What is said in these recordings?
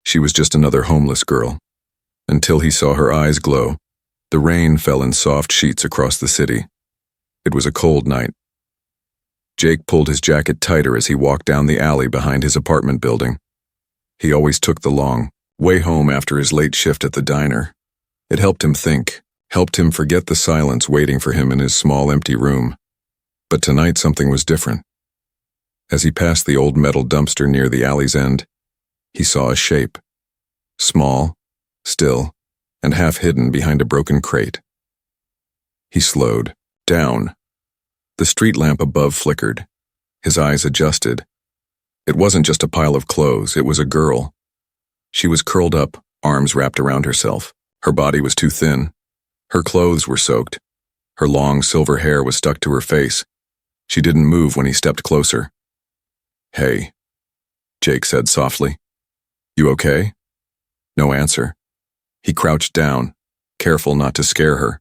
She was just another homeless girl. Until he saw her eyes glow. The rain fell in soft sheets across the city. It was a cold night. Jake pulled his jacket tighter as he walked down the alley behind his apartment building. He always took the long way home after his late shift at the diner. It helped him think, helped him forget the silence waiting for him in his small empty room. But tonight something was different. As he passed the old metal dumpster near the alley's end, he saw a shape. Small, still, and half hidden behind a broken crate. He slowed down. The street lamp above flickered. His eyes adjusted. It wasn't just a pile of clothes, it was a girl. She was curled up, arms wrapped around herself. Her body was too thin. Her clothes were soaked. Her long silver hair was stuck to her face. She didn't move when he stepped closer. "Hey," Jake said softly. "You okay?" No answer. He crouched down, careful not to scare her.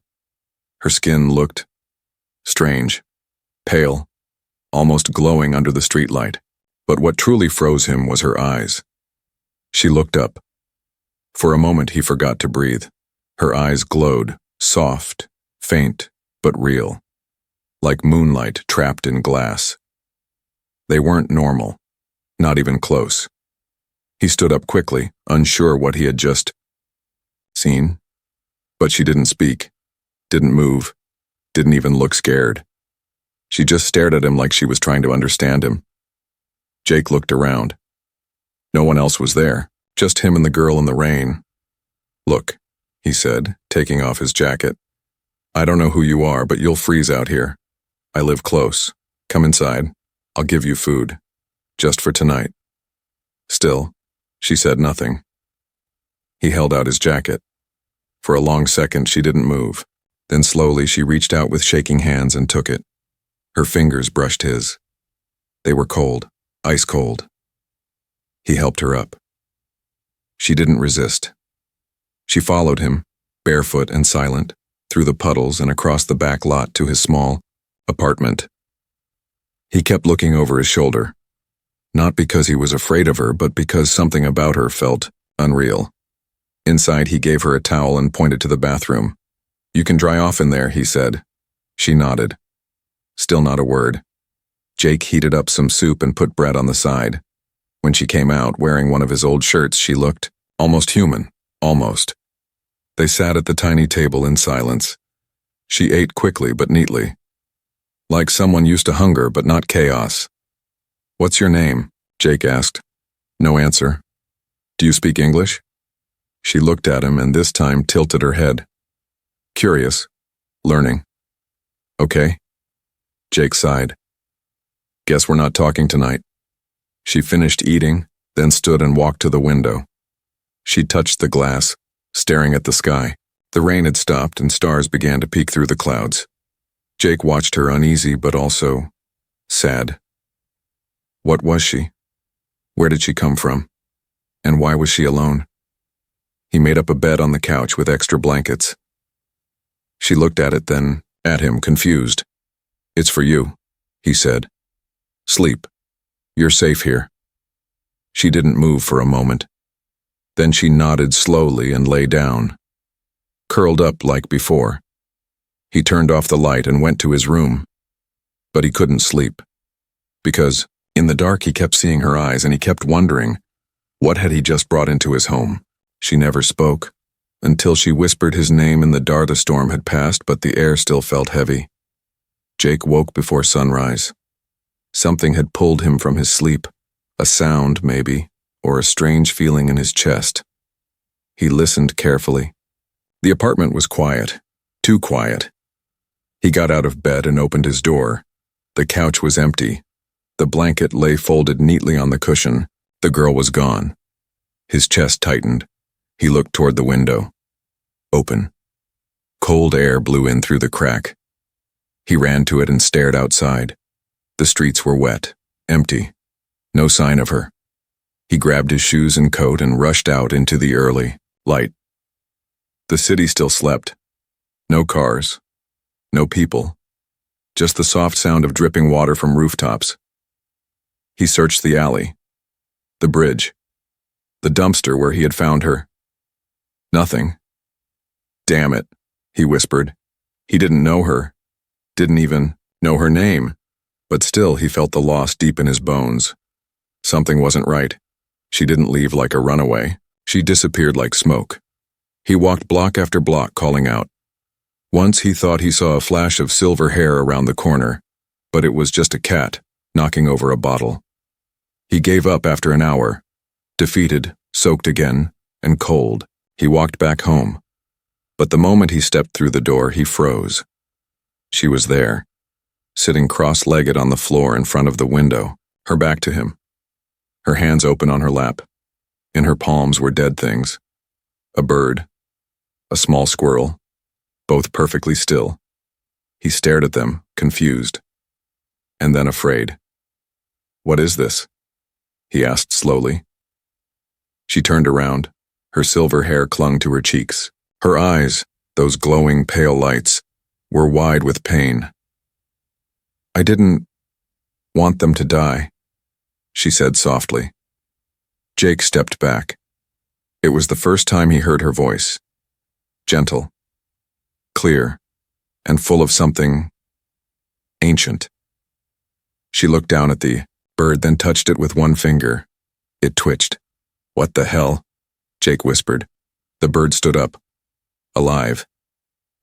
Her skin looked strange, pale, almost glowing under the streetlight. But what truly froze him was her eyes. She looked up. For a moment he forgot to breathe. Her eyes glowed, soft, faint, but real, like moonlight trapped in glass. They weren't normal, not even close. He stood up quickly, unsure what he had just seen. But she didn't speak, didn't move, didn't even look scared. She just stared at him like she was trying to understand him. Jake looked around. No one else was there, just him and the girl in the rain. "Look," he said, taking off his jacket. "I don't know who you are, but you'll freeze out here. I live close. Come inside. I'll give you food. Just for tonight." Still, she said nothing. He held out his jacket. For a long second, she didn't move. Then slowly, she reached out with shaking hands and took it. Her fingers brushed his. They were cold, ice cold. He helped her up. She didn't resist. She followed him, barefoot and silent, through the puddles and across the back lot to his small apartment. He kept looking over his shoulder, not because he was afraid of her, but because something about her felt unreal. Inside, he gave her a towel and pointed to the bathroom. "You can dry off in there," he said. She nodded. Still not a word. Jake heated up some soup and put bread on the side. When she came out, wearing one of his old shirts, she looked almost human, almost. They sat at the tiny table in silence. She ate quickly but neatly, like someone used to hunger but not chaos. "What's your name?" Jake asked. No answer. "Do you speak English?" She looked at him and this time tilted her head. "Curious. Learning." "Okay." Jake sighed. "Guess we're not talking tonight." She finished eating, then stood and walked to the window. She touched the glass, staring at the sky. The rain had stopped and stars began to peek through the clouds. Jake watched her, uneasy but also sad. What was she? Where did she come from? And why was she alone? He made up a bed on the couch with extra blankets. She looked at it, then at him, confused. "It's for you," he said. "Sleep. You're safe here." She didn't move for a moment. Then she nodded slowly and lay down, curled up like before. He turned off the light and went to his room. But he couldn't sleep. Because, in the dark, he kept seeing her eyes and he kept wondering, what had he just brought into his home? She never spoke, until she whispered his name and the storm had passed, but the air still felt heavy. Jake woke before sunrise. Something had pulled him from his sleep, a sound, maybe, or a strange feeling in his chest. He listened carefully. The apartment was quiet, too quiet. He got out of bed and opened his door. The couch was empty. The blanket lay folded neatly on the cushion. The girl was gone. His chest tightened. He looked toward the window. Open. Cold air blew in through the crack. He ran to it and stared outside. The streets were wet, empty. No sign of her. He grabbed his shoes and coat and rushed out into the early light. The city still slept. No cars. No people. Just the soft sound of dripping water from rooftops. He searched the alley. The bridge. The dumpster where he had found her. Nothing. Damn it, he whispered. He didn't know her. Didn't even know her name. But still he felt the loss deep in his bones. Something wasn't right. She didn't leave like a runaway. She disappeared like smoke. He walked block after block calling out. Once he thought he saw a flash of silver hair around the corner, but it was just a cat knocking over a bottle. He gave up after an hour. Defeated, soaked again, and cold, he walked back home. But the moment he stepped through the door, he froze. She was there, sitting cross-legged on the floor in front of the window, her back to him. Her hands open on her lap. In her palms were dead things. A bird, a small squirrel, both perfectly still. He stared at them, confused, and then afraid. "What is this?" he asked slowly. She turned around. Her silver hair clung to her cheeks. Her eyes, those glowing pale lights, were wide with pain. "I didn't want them to die," she said softly. Jake stepped back. It was the first time he heard her voice. Gentle, clear, and full of something ancient. She looked down at the bird, then touched it with one finger. It twitched. "What the hell?" Jake whispered. The bird stood up, alive.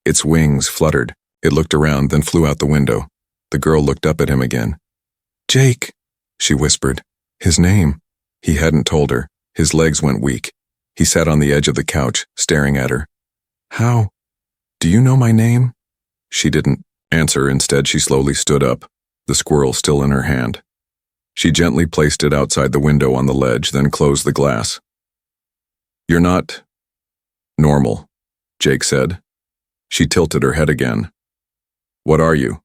Its wings fluttered. It looked around, then flew out the window. The girl looked up at him again. "Jake," she whispered. His name. He hadn't told her. His legs went weak. He sat on the edge of the couch, staring at her. "How? Do you know my name?" She didn't answer. Instead, she slowly stood up, the squirrel still in her hand. She gently placed it outside the window on the ledge, then closed the glass. "You're not normal," Jake said. She tilted her head again. "What are you?"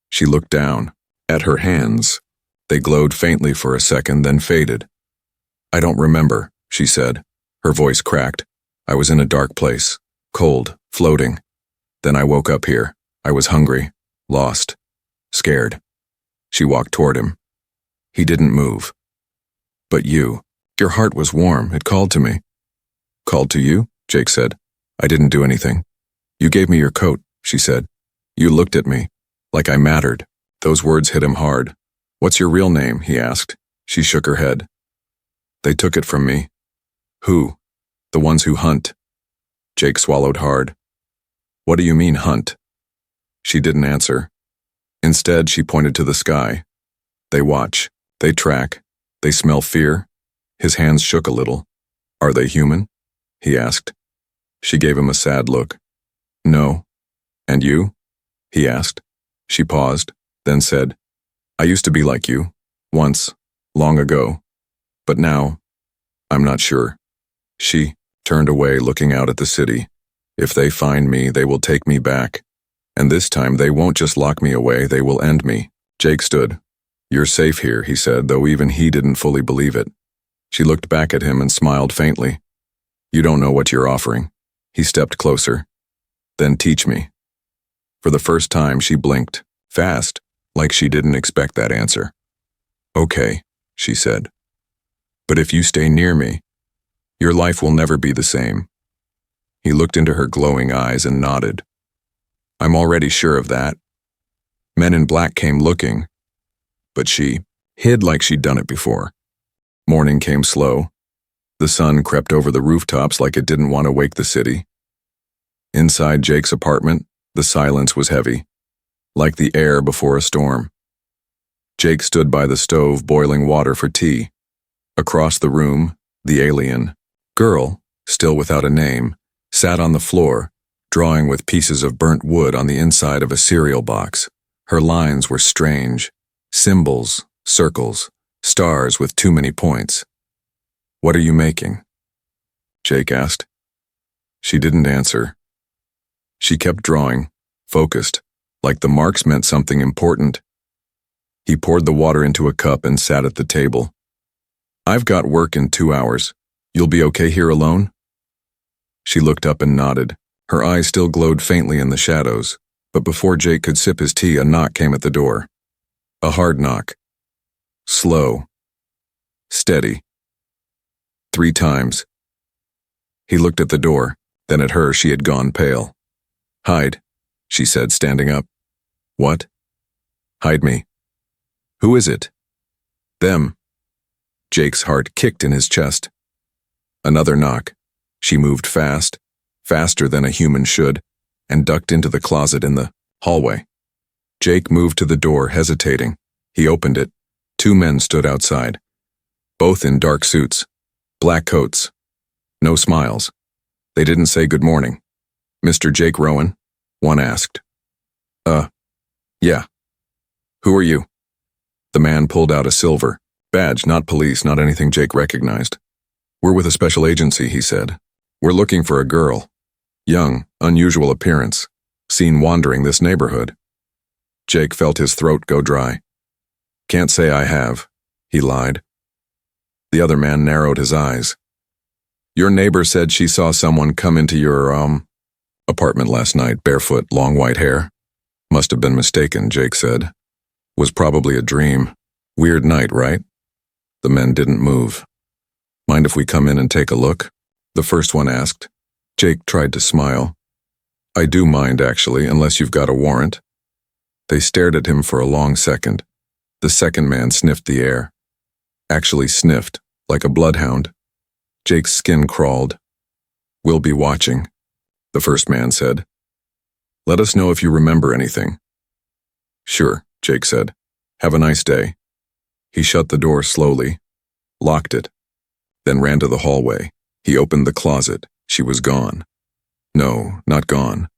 She looked down at her hands. They glowed faintly for a second, then faded. "I don't remember," she said. Her voice cracked. "I was in a dark place, cold, floating. Then I woke up here. I was hungry, lost, scared." She walked toward him. He didn't move. "But your heart was warm. It called to me." "Called to you?" Jake said. "I didn't do anything." "You gave me your coat," she said. "You looked at me, like I mattered." Those words hit him hard. "What's your real name?" he asked. She shook her head. "They took it from me." "Who?" "The ones who hunt." Jake swallowed hard. "What do you mean, hunt?" She didn't answer. Instead, she pointed to the sky. "They watch. They track. They smell fear." His hands shook a little. "Are they human?" he asked. She gave him a sad look. "No." "And you?" he asked. She paused, then said, "I used to be like you, once, long ago. But now, I'm not sure." She turned away, looking out at the city. "If they find me, they will take me back. And this time they won't just lock me away, they will end me." Jake stood. "You're safe here," he said, though even he didn't fully believe it. She looked back at him and smiled faintly. "You don't know what you're offering." He stepped closer. "Then teach me." For the first time, she blinked, fast, like she didn't expect that answer. "Okay," she said. "But if you stay near me, your life will never be the same." He looked into her glowing eyes and nodded. "I'm already sure of that." Men in black came looking, but she hid like she'd done it before. Morning came slow. The sun crept over the rooftops like it didn't want to wake the city. Inside Jake's apartment, the silence was heavy, like the air before a storm. Jake stood by the stove boiling water for tea. Across the room, the alien girl, still without a name, sat on the floor, drawing with pieces of burnt wood on the inside of a cereal box. Her lines were strange. Symbols, circles, stars with too many points. "What are you making?" Jake asked. She didn't answer. She kept drawing, focused, like the marks meant something important. He poured the water into a cup and sat at the table. "I've got work in 2 hours. You'll be okay here alone?" She looked up and nodded. Her eyes still glowed faintly in the shadows, but before Jake could sip his tea, a knock came at the door. A hard knock. Slow. Steady. 3 times. He looked at the door, then at her. She had gone pale. "Hide," she said, standing up. "What?" "Hide me." "Who is it?" "Them." Jake's heart kicked in his chest. Another knock. She moved fast, faster than a human should, and ducked into the closet in the hallway. Jake moved to the door, hesitating. He opened it. 2 men stood outside, both in dark suits, black coats. No smiles. They didn't say good morning. "Mr. Jake Rowan?" one asked. Yeah. "Who are you?" The man pulled out a silver badge, not police, not anything Jake recognized. "We're with a special agency," he said. "We're looking for a girl. Young, unusual appearance, seen wandering this neighborhood." Jake felt his throat go dry. "Can't say I have," he lied. The other man narrowed his eyes. "Your neighbor said she saw someone come into your, apartment last night, barefoot, long white hair." "Must have been mistaken," Jake said. "Was probably a dream. Weird night, right?" The men didn't move. "Mind if we come in and take a look?" the first one asked. Jake tried to smile. "I do mind, actually, unless you've got a warrant." They stared at him for a long second. The second man sniffed the air. Actually sniffed, like a bloodhound. Jake's skin crawled. "We'll be watching," the first man said. "Let us know if you remember anything." "Sure," Jake said. "Have a nice day." He shut the door slowly, locked it, then ran to the hallway. He opened the closet. She was gone. No, not gone.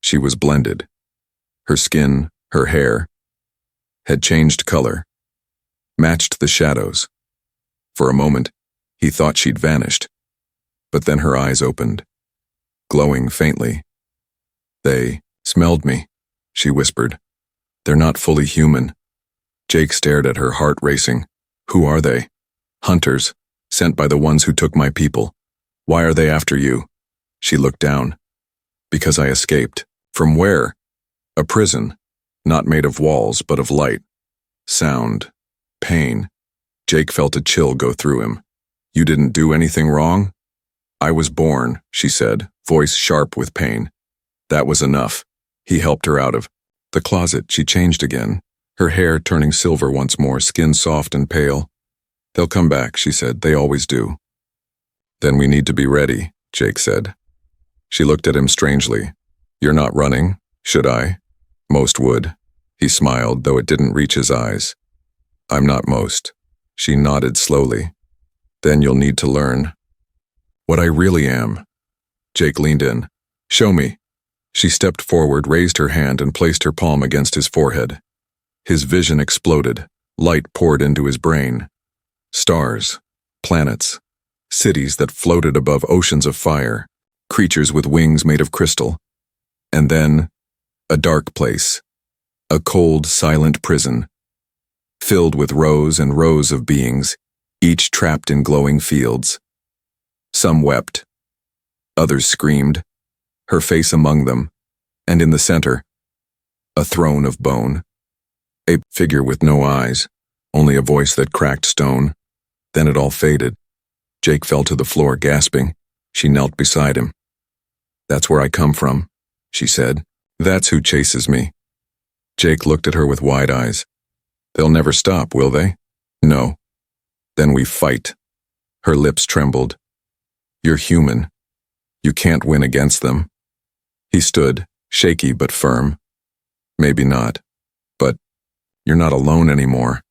She was blended. Her skin, her hair, had changed color, matched the shadows. For a moment, he thought she'd vanished, but then her eyes opened, glowing faintly. "They smelled me," she whispered. "They're not fully human." Jake stared at her, heart racing. "Who are they?" "Hunters, sent by the ones who took my people." "Why are they after you?" She looked down. "Because I escaped." "From where?" "A prison, not made of walls, but of light, sound, pain." Jake felt a chill go through him. "You didn't do anything wrong?" "I was born," she said, voice sharp with pain. That was enough. He helped her out of the closet. She changed again, her hair turning silver once more, skin soft and pale. "They'll come back," she said. "They always do." "Then we need to be ready," Jake said. She looked at him strangely. "You're not running, should I?" "Most would." He smiled, though it didn't reach his eyes. "I'm not most." She nodded slowly. "Then you'll need to learn what I really am." Jake leaned in. "Show me." She stepped forward, raised her hand, and placed her palm against his forehead. His vision exploded. Light poured into his brain. Stars, planets, cities that floated above oceans of fire, creatures with wings made of crystal. And then, a dark place, a cold, silent prison, filled with rows and rows of beings, each trapped in glowing fields. Some wept, others screamed, her face among them, and in the center, a throne of bone. A figure with no eyes, only a voice that cracked stone. Then it all faded. Jake fell to the floor, gasping. She knelt beside him. "That's where I come from," she said. "That's who chases me." Jake looked at her with wide eyes. "They'll never stop, will they?" "No." "Then we fight." Her lips trembled. "You're human. You can't win against them." He stood, shaky but firm. "Maybe not. But you're not alone anymore."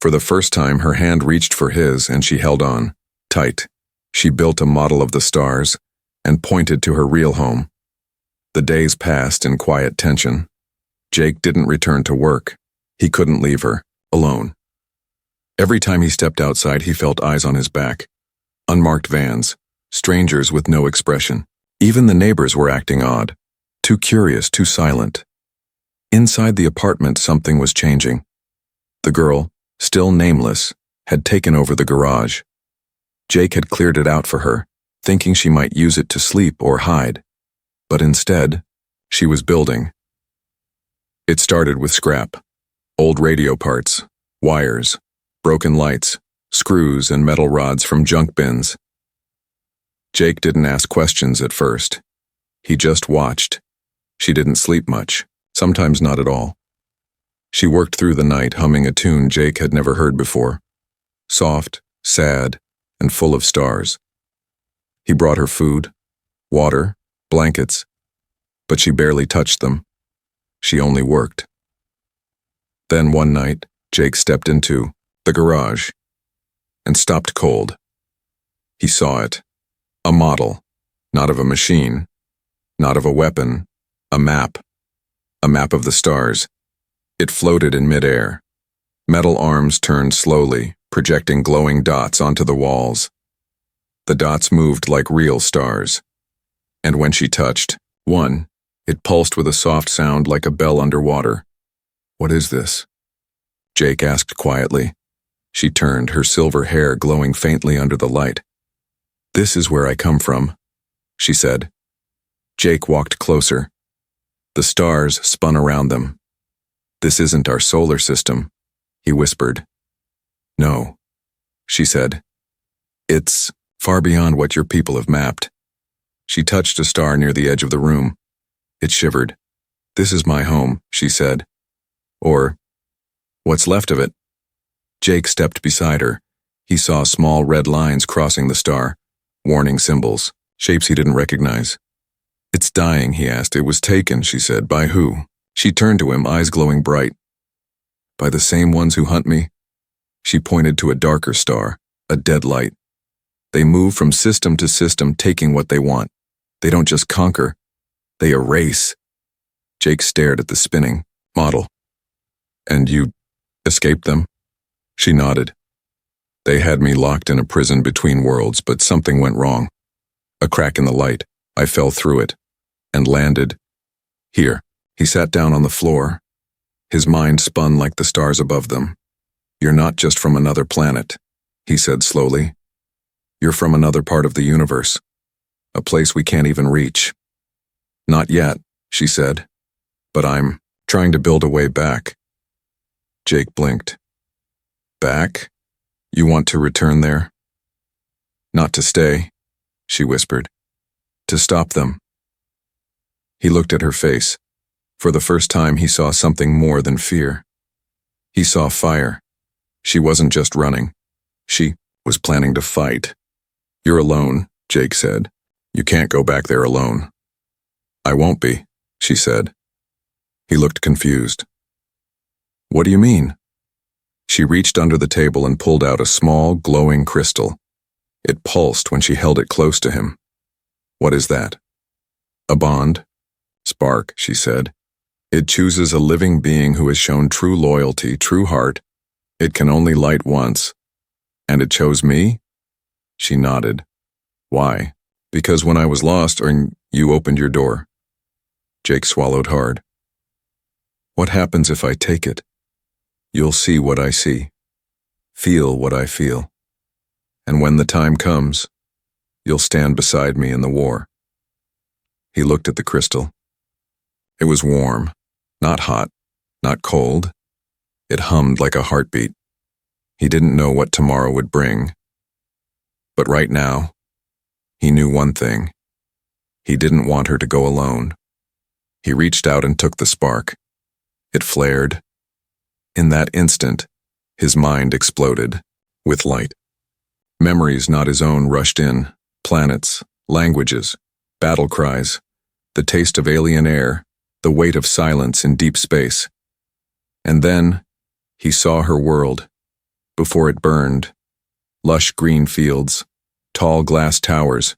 For the first time, her hand reached for his, and she held on, tight. She built a model of the stars and pointed to her real home. The days passed in quiet tension. Jake didn't return to work. He couldn't leave her, alone. Every time he stepped outside, he felt eyes on his back. Unmarked vans, strangers with no expression. Even the neighbors were acting odd, too curious, too silent. Inside the apartment, something was changing. The girl, still nameless, had taken over the garage. Jake had cleared it out for her, thinking she might use it to sleep or hide. But instead, she was building. It started with scrap. Old radio parts, wires, broken lights, screws and metal rods from junk bins. Jake didn't ask questions at first. He just watched. She didn't sleep much, sometimes not at all. She worked through the night humming a tune Jake had never heard before. Soft, sad, and full of stars. He brought her food, water, blankets, but she barely touched them. She only worked. Then one night, Jake stepped into the garage and stopped cold. He saw it. A model, not of a machine, not of a weapon, a map of the stars. It floated in midair. Metal arms turned slowly, projecting glowing dots onto the walls. The dots moved like real stars. And when she touched one, it pulsed with a soft sound like a bell underwater. "What is this?" Jake asked quietly. She turned, her silver hair glowing faintly under the light. "This is where I come from," she said. Jake walked closer. The stars spun around them. "This isn't our solar system," he whispered. "No," she said. "It's far beyond what your people have mapped." She touched a star near the edge of the room. It shivered. "This is my home," she said. "Or what's left of it." Jake stepped beside her. He saw small red lines crossing the star, warning symbols, shapes he didn't recognize. "It's dying," he asked. "It was taken," she said. "By who?" She turned to him, eyes glowing bright. "By the same ones who hunt me." She pointed to a darker star, a dead light. "They move from system to system, taking what they want. They don't just conquer, they erase." Jake stared at the spinning model. "And you escaped them?" She nodded. "They had me locked in a prison between worlds, but something went wrong. A crack in the light. I fell through it and landed here." He sat down on the floor. His mind spun like the stars above them. "You're not just from another planet," he said slowly. "You're from another part of the universe, a place we can't even reach." "Not yet," she said, "but I'm trying to build a way back." Jake blinked. "Back? You want to return there?" "Not to stay," she whispered. "To stop them." He looked at her face. For the first time, he saw something more than fear. He saw fire. She wasn't just running. She was planning to fight. "You're alone," Jake said. "You can't go back there alone." "I won't be," she said. He looked confused. "What do you mean?" She reached under the table and pulled out a small, glowing crystal. It pulsed when she held it close to him. "What is that?" "A bond." "Spark," she said. "It chooses a living being who has shown true loyalty, true heart. It can only light once." "And it chose me?" She nodded. "Why?" "Because when I was lost, you opened your door." Jake swallowed hard. "What happens if I take it? You'll see what I see, feel what I feel. And when the time comes, you'll stand beside me in the war." He looked at the crystal. It was warm, not hot, not cold. It hummed like a heartbeat. He didn't know what tomorrow would bring. But right now, he knew one thing. He didn't want her to go alone. He reached out and took the spark. It flared. In that instant, his mind exploded with light. Memories not his own rushed in, planets, languages, battle cries, the taste of alien air, the weight of silence in deep space. And then, he saw her world, before it burned. Lush green fields, tall glass towers,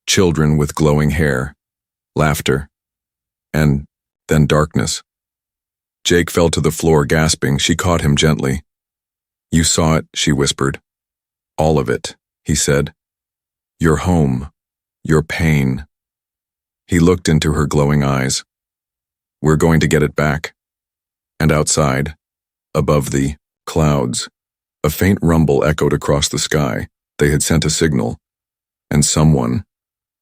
children with glowing hair, laughter, and then darkness. Jake fell to the floor gasping. She caught him gently. "You saw it," she whispered. "All of it," he said. "Your home, your pain." He looked into her glowing eyes. "We're going to get it back." And outside, above the clouds, a faint rumble echoed across the sky. They had sent a signal, and someone,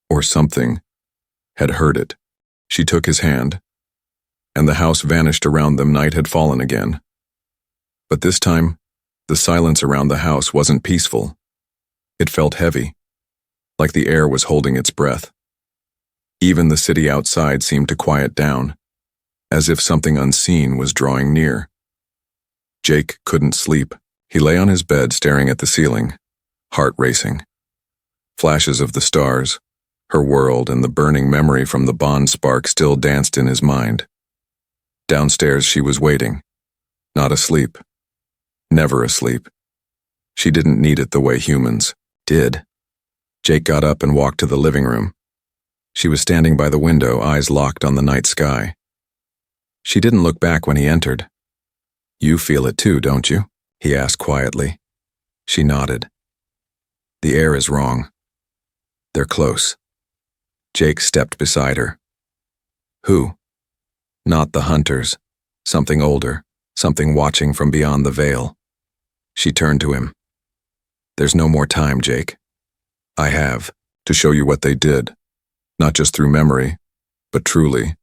or something, had heard it. She took his hand, and the house vanished around them. Night had fallen again. But this time, The silence around the house wasn't peaceful. It felt heavy, like the air was holding its breath. Even the city outside seemed to quiet down, as if something unseen was drawing near. Jake couldn't sleep. He lay on his bed staring at the ceiling, heart racing. Flashes of the stars, her world, and the burning memory from the bond spark still danced in his mind. Downstairs she was waiting, not asleep. Never asleep. She didn't need it the way humans did. Jake got up and walked to the living room. She was standing by the window, eyes locked on the night sky. She didn't look back when he entered. "You feel it too, don't you?" he asked quietly. She nodded. "The air is wrong. They're close." Jake stepped beside her. "Who?" "Not the hunters. Something older, something watching from beyond the veil." She turned to him. "There's no more time, Jake. I have to show you what they did, not just through memory, but truly."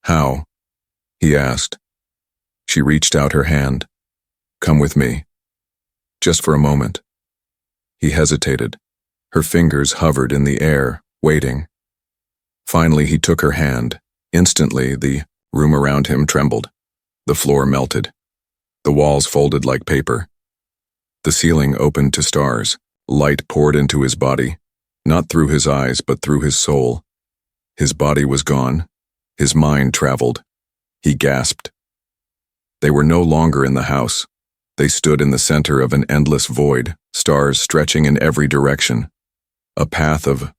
"How?" he asked. She reached out her hand. "Come with me." Just for a moment. He hesitated. Her fingers hovered in the air, waiting. Finally, he took her hand. Instantly, the room around him trembled. The floor melted. The walls folded like paper. The ceiling opened to stars. Light poured into his body, not through his eyes, but through his soul. His body was gone. His mind traveled. He gasped. They were no longer in the house. They stood in the center of an endless void, stars stretching in every direction. A path of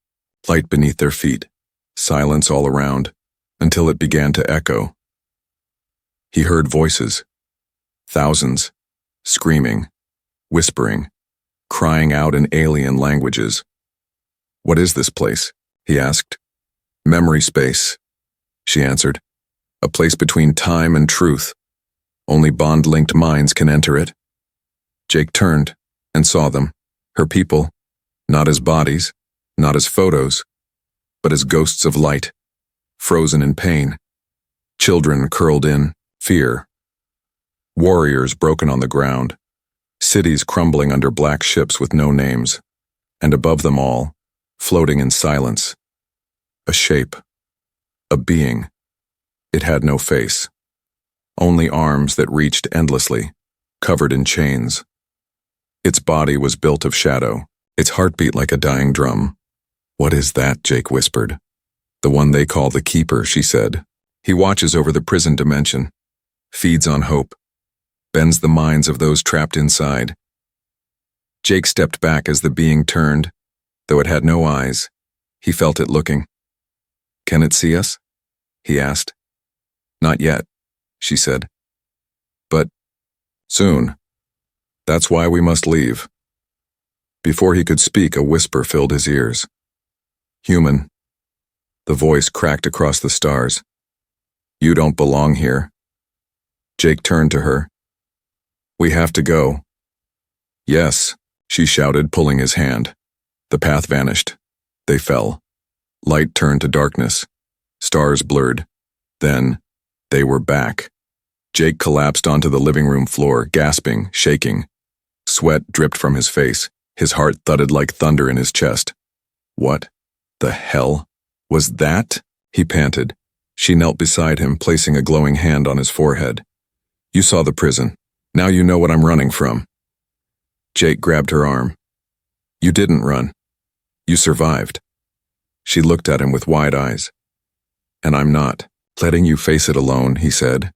light beneath their feet, silence all around, until it began to echo. He heard voices. Thousands, screaming, whispering, crying out in alien languages. "What is this place?" he asked. "Memory space," she answered. "A place between time and truth. Only bond-linked minds can enter it." Jake turned and saw them, her people, not as bodies, not as photos, but as ghosts of light, frozen in pain. Children curled in fear. Warriors broken on the ground. Cities crumbling under black ships with no names. And above them all, floating in silence, a shape, a being. It had no face. Only arms that reached endlessly, covered in chains. Its body was built of shadow, its heartbeat like a dying drum. "What is that?" Jake whispered. "The one they call the Keeper," she said. "He watches over the prison dimension, feeds on hope, bends the minds of those trapped inside." Jake stepped back as the being turned. Though it had no eyes, he felt it looking. "Can it see us?" he asked. "Not yet," she said. "But soon. That's why we must leave." Before he could speak, a whisper filled his ears. "Human." The voice cracked across the stars. "You don't belong here." Jake turned to her. "We have to go." "Yes," she shouted, pulling his hand. The path vanished. They fell. Light turned to darkness. Stars blurred. Then, they were back. Jake collapsed onto the living room floor, gasping, shaking. Sweat dripped from his face. His heart thudded like thunder in his chest. "What the hell was that?" he panted. She knelt beside him, placing a glowing hand on his forehead. "You saw the prison. Now you know what I'm running from." Jake grabbed her arm. "You didn't run. You survived." She looked at him with wide eyes. "And I'm not letting you face it alone," he said.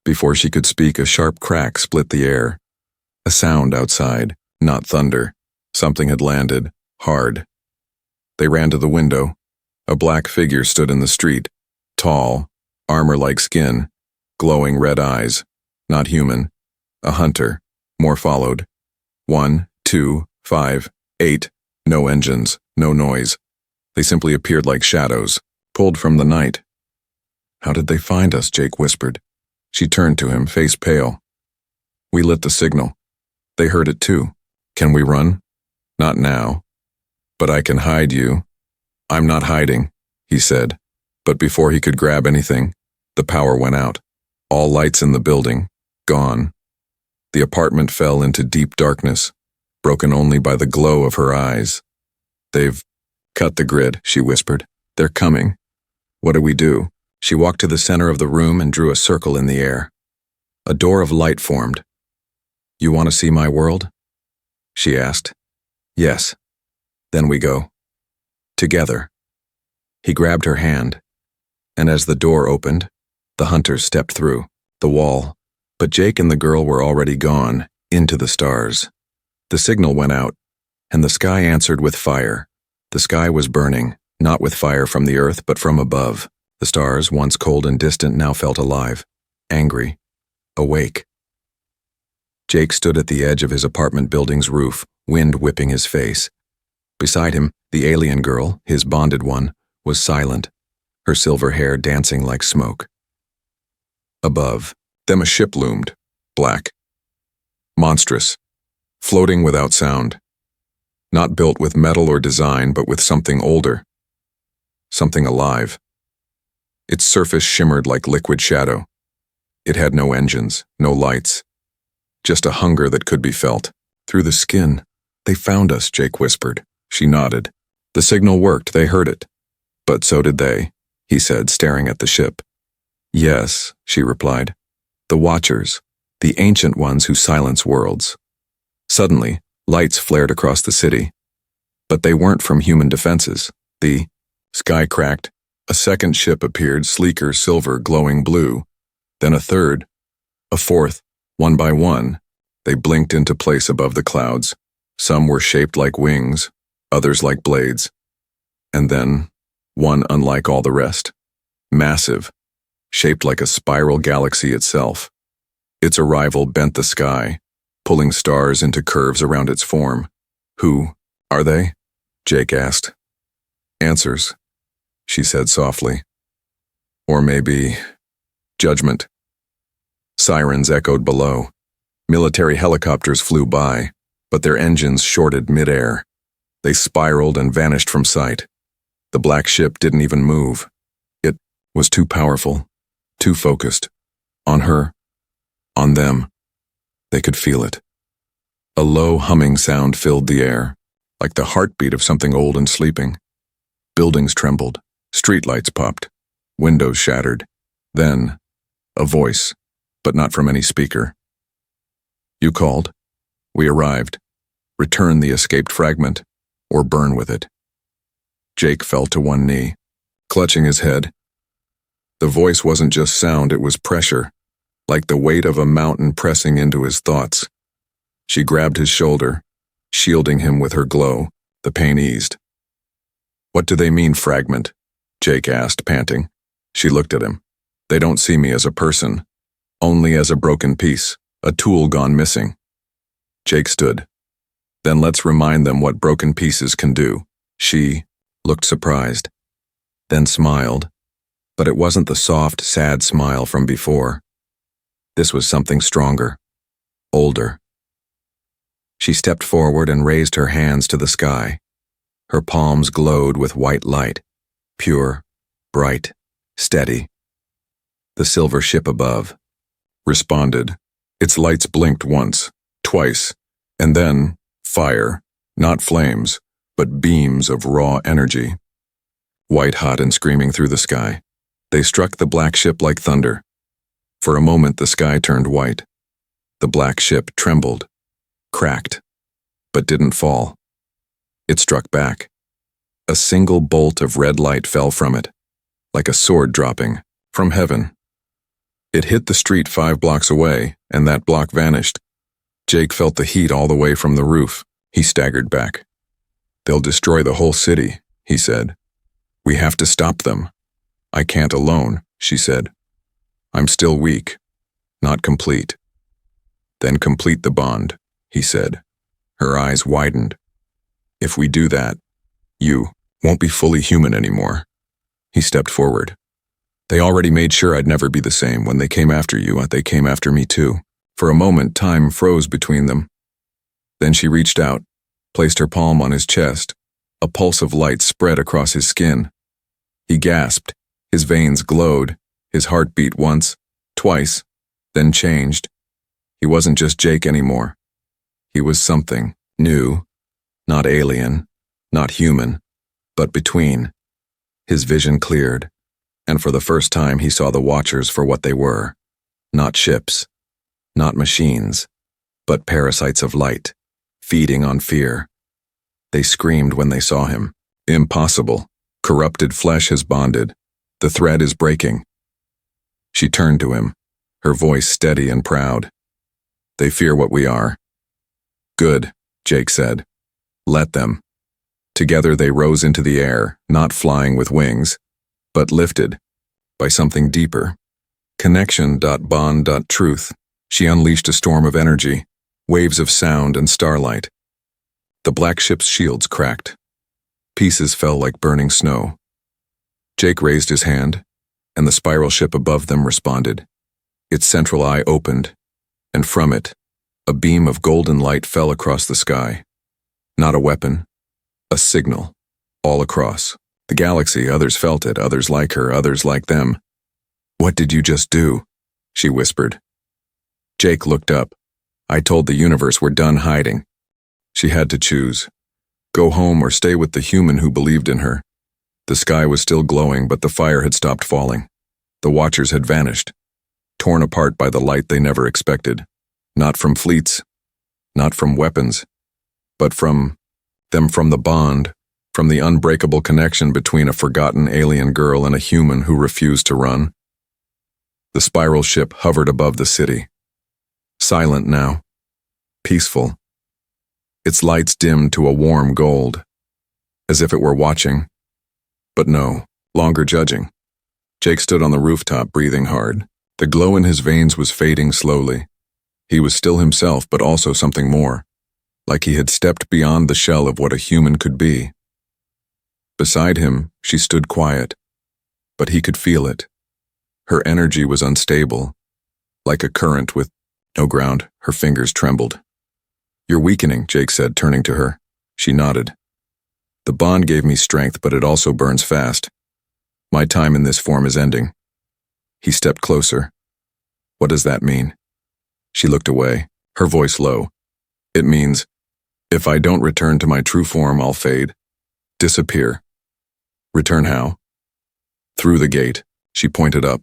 Before she could speak, a sharp crack split the air. A sound outside, not thunder. Something had landed, hard. They ran to the window. A black figure stood in the street, tall, armor-like skin, glowing red eyes. Not human. A hunter. More followed. 1, 2, 5, 8. No engines, no noise. They simply appeared like shadows, pulled from the night. "How did they find us?" Jake whispered. She turned to him, face pale. "We lit the signal. They heard it too. Can we run?" "Not now. But I can hide you." "I'm not hiding," he said. But before he could grab anything, the power went out. All lights in the building, gone. The apartment fell into deep darkness, broken only by the glow of her eyes. "They've cut the grid," she whispered. "They're coming. What do we do?" She walked to the center of the room and drew a circle in the air. A door of light formed. "You want to see my world?" she asked. "Yes." "Then we go. Together." He grabbed her hand, and as the door opened, the hunters stepped through the wall, but Jake and the girl were already gone, into the stars. The signal went out, and the sky answered with fire. The sky was burning, not with fire from the earth, but from above. The stars, once cold and distant, now felt alive, angry, awake. Jake stood at the edge of his apartment building's roof, wind whipping his face. Beside him, the alien girl, his bonded one, was silent, her silver hair dancing like smoke. Above them a ship loomed, black, monstrous, floating without sound. Not built with metal or design, but with something older, something alive. Its surface shimmered like liquid shadow. It had no engines, no lights, just a hunger that could be felt. "Through the skin. They found us," Jake whispered. She nodded. "The signal worked, they heard it." "But so did they," he said, staring at the ship. "Yes," she replied. "The Watchers, the ancient ones who silence worlds." Suddenly, lights flared across the city. But they weren't from human defenses. The sky cracked. A second ship appeared, sleeker, silver, glowing blue. Then a third, a fourth. One by one, they blinked into place above the clouds. Some were shaped like wings, others like blades. And then, one unlike all the rest. Massive, shaped like a spiral galaxy itself. Its arrival bent the sky, pulling stars into curves around its form. "Who are they?" Jake asked. "Answers," she said softly. "Or maybe judgment." Sirens echoed below. Military helicopters flew by, but their engines shorted midair. They spiraled and vanished from sight. The black ship didn't even move. It was too powerful, too focused. On her, on them. They could feel it. A low humming sound filled the air, like the heartbeat of something old and sleeping. Buildings trembled, streetlights popped, windows shattered. Then, a voice, but not from any speaker. "You called. We arrived. Return the escaped fragment, or burn with it." Jake fell to one knee, clutching his head. The voice wasn't just sound, it was pressure, like the weight of a mountain pressing into his thoughts. She grabbed his shoulder, shielding him with her glow. The pain eased. "What do they mean, fragment?" Jake asked, panting. She looked at him. "They don't see me as a person, only as a broken piece, a tool gone missing." Jake stood. "Then let's remind them what broken pieces can do." She looked surprised, then smiled, but it wasn't the soft, sad smile from before. This was something stronger, older. She stepped forward and raised her hands to the sky. Her palms glowed with white light, pure, bright, steady. The silver ship above responded. Its lights blinked once, twice, and then fire, not flames, but beams of raw energy. White hot and screaming through the sky, they struck the black ship like thunder. For a moment the sky turned white. The black ship trembled, cracked, but didn't fall. It struck back. A single bolt of red light fell from it, like a sword dropping from heaven. It hit the street 5 blocks away, and that block vanished. Jake felt the heat all the way from the roof. He staggered back. "They'll destroy the whole city," he said. "We have to stop them." "I can't alone," she said. "I'm still weak, not complete." "Then complete the bond," he said. Her eyes widened. "If we do that, you won't be fully human anymore." He stepped forward. "They already made sure I'd never be the same. When they came after you, they came after me too." For a moment, time froze between them. Then she reached out, placed her palm on his chest. A pulse of light spread across his skin. He gasped. His veins glowed. His heart beat once, twice, then changed. He wasn't just Jake anymore. He was something new, not alien, not human, but between. His vision cleared, and for the first time he saw the Watchers for what they were. Not ships, not machines, but parasites of light, feeding on fear. They screamed when they saw him. Impossible. Corrupted flesh has bonded. The thread is breaking. She turned to him, her voice steady and proud. They fear what we are. Good, Jake said. Let them. Together they rose into the air, not flying with wings, but lifted by something deeper. Connection.bond.truth. She unleashed a storm of energy, waves of sound and starlight. The black ship's shields cracked. Pieces fell like burning snow. Jake raised his hand, and the spiral ship above them responded. Its central eye opened, and from it, a beam of golden light fell across the sky. Not a weapon, a signal, all across. The galaxy, others felt it, others like her, others like them. What did you just do? She whispered. Jake looked up. I told the universe we're done hiding. She had to choose. Go home or stay with the human who believed in her. The sky was still glowing, but the fire had stopped falling. The Watchers had vanished, torn apart by the light they never expected. Not from fleets, not from weapons, but from the bond, from the unbreakable connection between a forgotten alien girl and a human who refused to run. The spiral ship hovered above the city. Silent now, peaceful. Its lights dimmed to a warm gold, as if it were watching, but no longer judging. Jake stood on the rooftop, breathing hard. The glow in his veins was fading slowly. He was still himself, but also something more, like he had stepped beyond the shell of what a human could be. Beside him, she stood quiet, but he could feel it. Her energy was unstable, like a current with no ground. Her fingers trembled. You're weakening, Jake said, turning to her. She nodded. The bond gave me strength, but it also burns fast. My time in this form is ending. He stepped closer. What does that mean? She looked away, her voice low. It means, if I don't return to my true form, I'll fade. Disappear. Return how? Through the gate, she pointed up.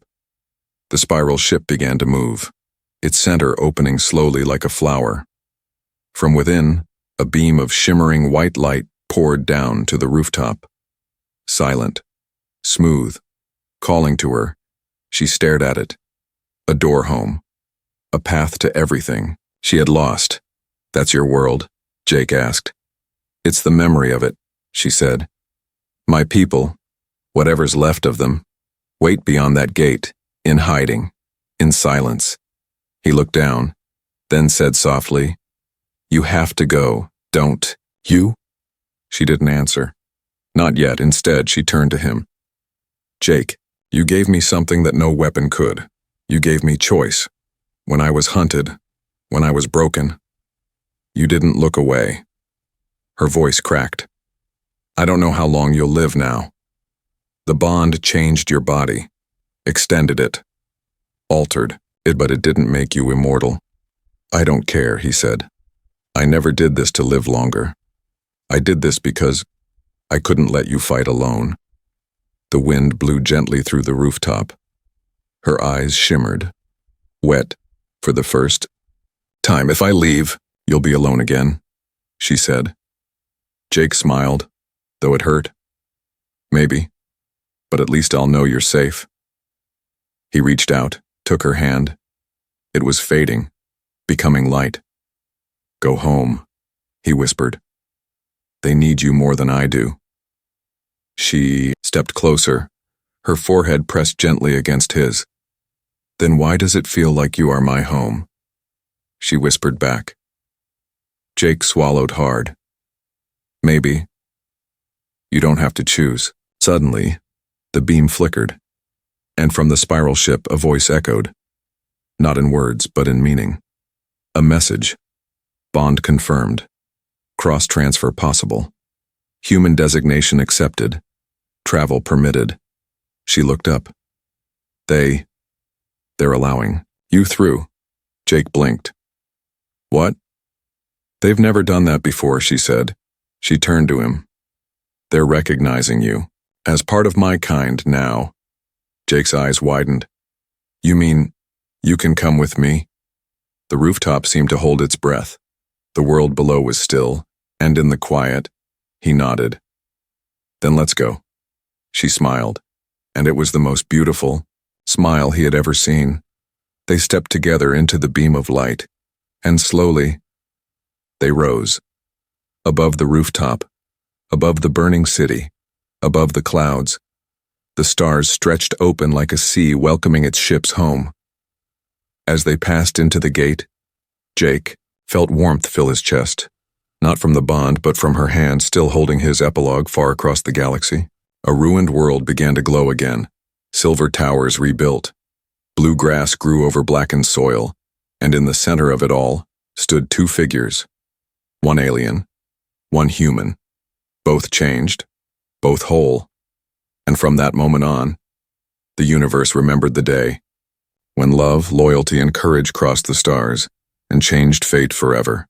The spiral ship began to move, its center opening slowly like a flower. From within, a beam of shimmering white light poured down to the rooftop. Silent, smooth, calling to her, she stared at it. A door home. A path to everything she had lost. That's your world? Jake asked. It's the memory of it, she said. My people, whatever's left of them, wait beyond that gate, in hiding, in silence. He looked down, then said softly, You have to go, don't you? She didn't answer. Not yet. Instead, she turned to him. Jake, you gave me something that no weapon could. You gave me choice. When I was hunted, when I was broken, you didn't look away. Her voice cracked. I don't know how long you'll live now. The bond changed your body, extended it, altered it, but it didn't make you immortal. I don't care, he said. I never did this to live longer. I did this because I couldn't let you fight alone. The wind blew gently through the rooftop. Her eyes shimmered, wet for the first time. If I leave, you'll be alone again, she said. Jake smiled, though it hurt. Maybe, but at least I'll know you're safe. He reached out, took her hand. It was fading, becoming light. Go home, he whispered. They need you more than I do. She stepped closer, her forehead pressed gently against his. Then why does it feel like you are my home? She whispered back. Jake swallowed hard. Maybe. You don't have to choose. Suddenly, the beam flickered, and from the spiral ship a voice echoed, not in words but in meaning. A message. Bond confirmed. Cross-transfer possible. Human designation accepted. Travel permitted. She looked up. They're allowing you through. Jake blinked. What? They've never done that before, she said. She turned to him. They're recognizing you, as part of my kind now. Jake's eyes widened. You mean, you can come with me? The rooftop seemed to hold its breath. The world below was still, and in the quiet, he nodded. Then let's go. She smiled, and it was the most beautiful smile he had ever seen. They stepped together into the beam of light, and slowly, they rose. Above the rooftop, above the burning city, above the clouds, the stars stretched open like a sea welcoming its ships home. As they passed into the gate, Jake felt warmth fill his chest, not from the bond but from her hand still holding his epilogue far across the galaxy. A ruined world began to glow again, silver towers rebuilt. Blue grass grew over blackened soil, and in the center of it all stood two figures. One alien, one human, both changed, both whole. And from that moment on, the universe remembered the day when love, loyalty, and courage crossed the stars and changed fate forever.